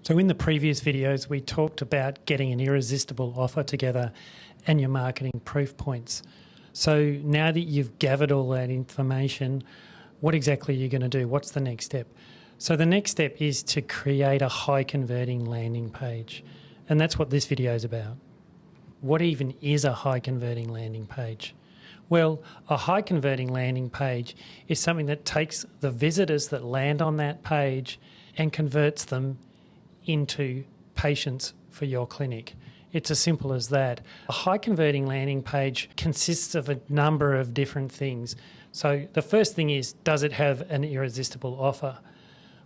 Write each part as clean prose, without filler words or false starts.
So in the previous videos, we talked about getting an irresistible offer together and your marketing proof points. So now that you've gathered all that information, what exactly are you going to do? What's the next step? So the next step is to create a high converting landing page. And that's what this video is about. What even is a high converting landing page? Well, a high converting landing page is something that takes the visitors that land on that page and converts them into patients for your clinic. It's as simple as that. A high converting landing page consists of a number of different things. So the first thing is, does it have an irresistible offer?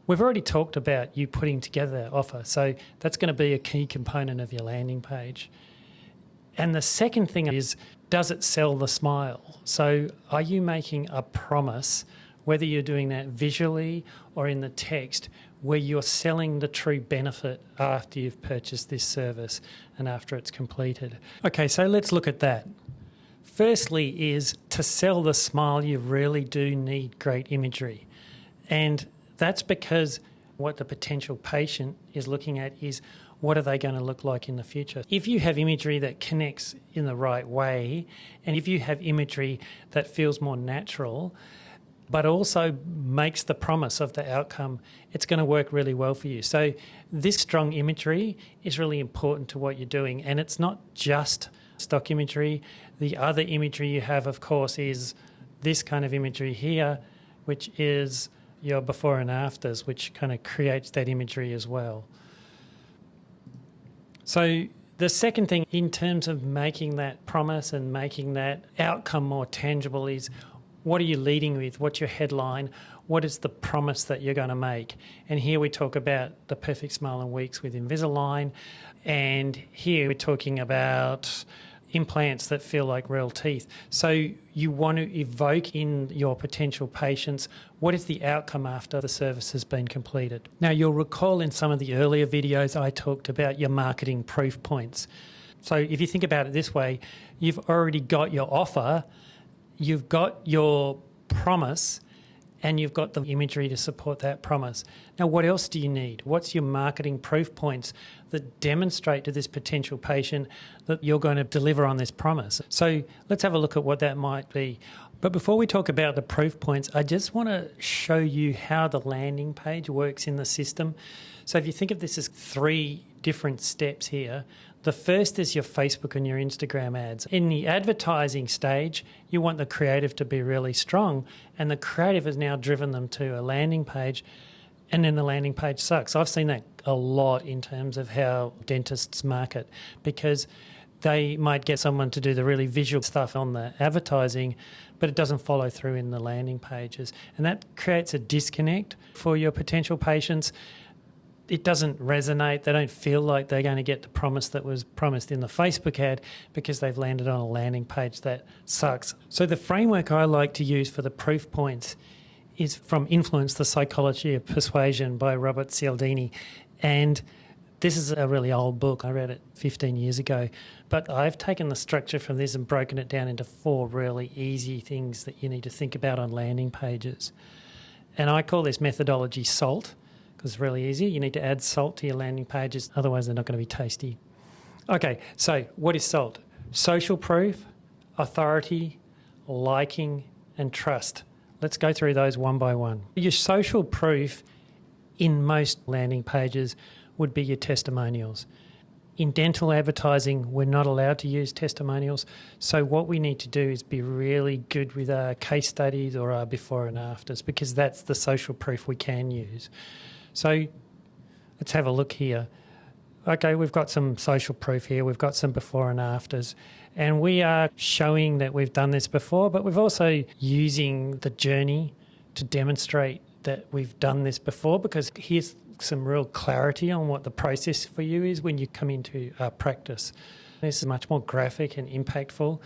We've already talked about you putting together that offer, so that's going to be a key component of your landing page. And the second thing is, does it sell the smile? So are you making a promise, whether you're doing that visually or in the text, where you're selling the true benefit after you've purchased this service and after it's completed? Okay, so let's look at that. Firstly is, to sell the smile, you really do need great imagery. And that's because what the potential patient is looking at is, what are they going to look like in the future? If you have imagery that connects in the right way, and if you have imagery that feels more natural, but also makes the promise of the outcome, it's going to work really well for you. So this strong imagery is really important to what you're doing. And it's not just stock imagery. The other imagery you have, of course, is this kind of imagery here, which is your before and afters, which kind of creates that imagery as well. So the second thing in terms of making that promise and making that outcome more tangible is, what are you leading with? What's your headline? What is the promise that you're going to make? And here we talk about the perfect smile in weeks with Invisalign. And here we're talking about implants that feel like real teeth. So you want to evoke in your potential patients, what is the outcome after the service has been completed? Now, you'll recall in some of the earlier videos I talked about your marketing proof points. So if you think about it this way, you've already got your offer, you've got your promise, and you've got the imagery to support that promise. Now, what else do you need? What's your marketing proof points that demonstrate to this potential patient that you're going to deliver on this promise? So let's have a look at what that might be. But before we talk about the proof points, I just want to show you how the landing page works in the system. So if you think of this as 3 different steps here, the first is your Facebook and your Instagram ads. In the advertising stage, you want the creative to be really strong, and the creative has now driven them to a landing page, and then the landing page sucks. I've seen that a lot in terms of how dentists market, because they might get someone to do the really visual stuff on the advertising, but it doesn't follow through in the landing pages. And that creates a disconnect for your potential patients. It doesn't resonate. They don't feel like they're going to get the promise that was promised in the Facebook ad because they've landed on a landing page that sucks. So the framework I like to use for the proof points is from Influence, the Psychology of Persuasion by Robert Cialdini. And this is a really old book. I read it 15 years ago. But I've taken the structure from this and broken it down into 4 really easy things that you need to think about on landing pages. And I call this methodology SALT, because it's really easy. You need to add salt to your landing pages, otherwise they're not going to be tasty. Okay, so what is SALT? Social proof, authority, liking, and trust. Let's go through those one by one. Your social proof in most landing pages would be your testimonials. In dental advertising, we're not allowed to use testimonials. So what we need to do is be really good with our case studies or our before and afters, because that's the social proof we can use. So let's have a look here. Okay, we've got some social proof here. We've got some before and afters. And we are showing that we've done this before, but we're also using the journey to demonstrate that we've done this before, because here's some real clarity on what the process for you is when you come into practice. This is much more graphic and impactful.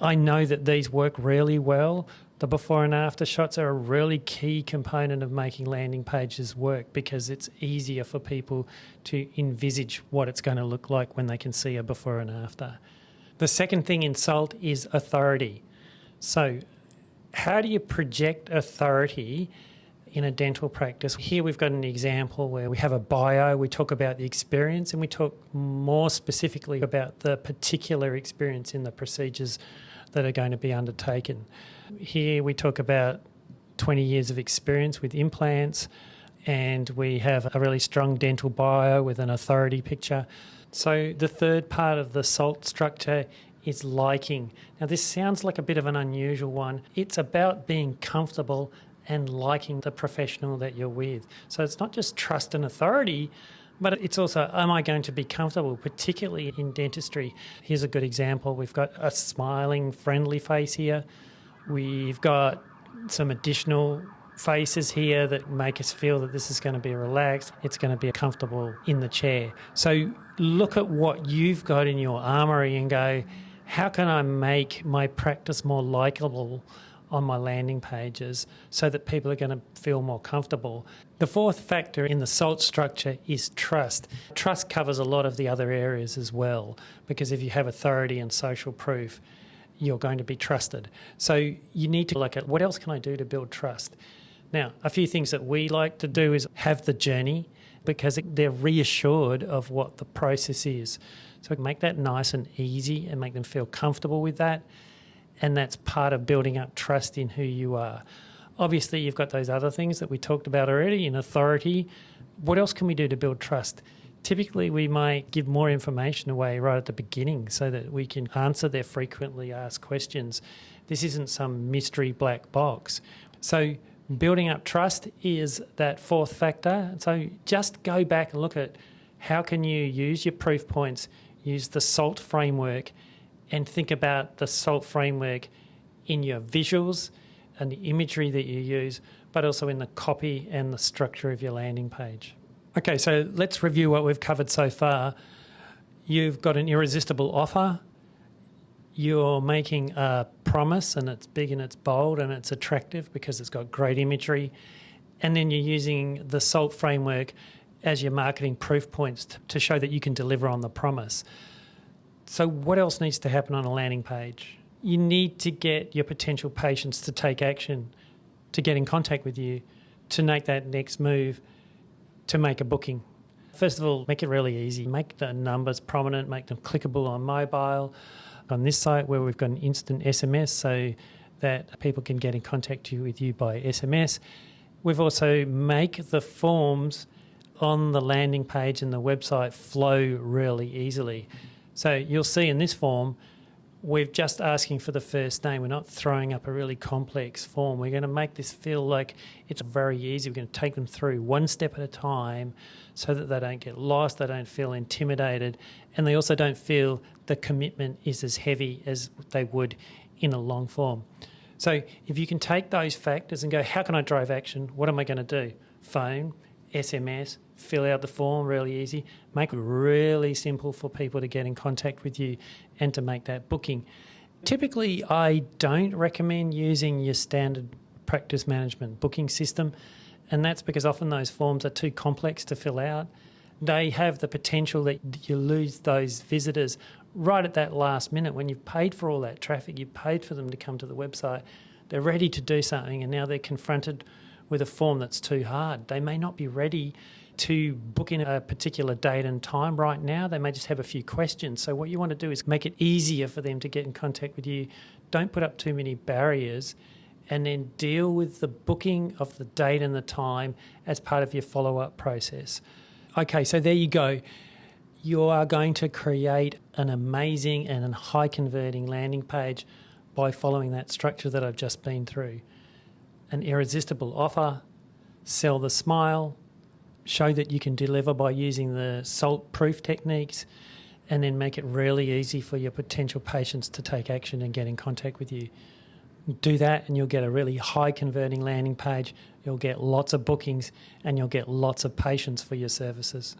I know that these work really well. The before and after shots are a really key component of making landing pages work, because it's easier for people to envisage what it's going to look like when they can see a before and after. The second thing in SALT is authority. So how do you project authority in a dental practice. Here we've got an example where we have a bio, we talk about the experience, and we talk more specifically about the particular experience in the procedures that are going to be undertaken. Here we talk about 20 years of experience with implants, and we have a really strong dental bio with an authority picture. So the third part of the SALT structure is liking. Now this sounds like a bit of an unusual one. It's about being comfortable and liking the professional that you're with. So it's not just trust and authority, but it's also, am I going to be comfortable, particularly in dentistry? Here's a good example. We've got a smiling, friendly face here. We've got some additional faces here that make us feel that this is going to be relaxed. It's going to be comfortable in the chair. So look at what you've got in your armoury and go, how can I make my practice more likeable on my landing pages so that people are going to feel more comfortable? The fourth factor in the SALT structure is trust. Trust covers a lot of the other areas as well, because if you have authority and social proof, you're going to be trusted. So you need to look at what else can I do to build trust? Now, a few things that we like to do is have the journey, because they're reassured of what the process is. So make that nice and easy and make them feel comfortable with that. And that's part of building up trust in who you are. Obviously, you've got those other things that we talked about already in authority. What else can we do to build trust? Typically, we might give more information away right at the beginning so that we can answer their frequently asked questions. This isn't some mystery black box. So building up trust is that fourth factor. So just go back and look at how can you use your proof points, use the SALT framework, and think about the SALT framework in your visuals and the imagery that you use, but also in the copy and the structure of your landing page. Okay, so let's review what we've covered so far. You've got an irresistible offer. You're making a promise, and it's big and it's bold and it's attractive because it's got great imagery. And then you're using the SALT framework as your marketing proof points to show that you can deliver on the promise. So what else needs to happen on a landing page? You need to get your potential patients to take action, to get in contact with you, to make that next move, to make a booking. First of all, make it really easy. Make the numbers prominent, make them clickable on mobile. On this site where we've got an instant SMS so that people can get in contact with you by SMS. We've also make the forms on the landing page and the website flow really easily. So you'll see in this form, we're just asking for the first name. We're not throwing up a really complex form. We're going to make this feel like it's very easy. We're going to take them through one step at a time so that they don't get lost, they don't feel intimidated, and they also don't feel the commitment is as heavy as they would in a long form. So if you can take those factors and go, how can I drive action? What am I going to do? Phone, SMS, fill out the form really easy, make it really simple for people to get in contact with you and to make that booking. Typically, I don't recommend using your standard practice management booking system, and that's because often those forms are too complex to fill out. They have the potential that you lose those visitors right at that last minute when you've paid for all that traffic, you've paid for them to come to the website, they're ready to do something, and now they're confronted with a form that's too hard. They may not be ready to book in a particular date and time right now. They may just have a few questions. So what you want to do is make it easier for them to get in contact with you. Don't put up too many barriers, and then deal with the booking of the date and the time as part of your follow-up process. Okay, so there you go. You are going to create an amazing and high-converting landing page by following that structure that I've just been through. An irresistible offer, sell the smile, show that you can deliver by using the SALT proof techniques, and then make it really easy for your potential patients to take action and get in contact with you. Do that and you'll get a really high converting landing page, you'll get lots of bookings, and you'll get lots of patients for your services.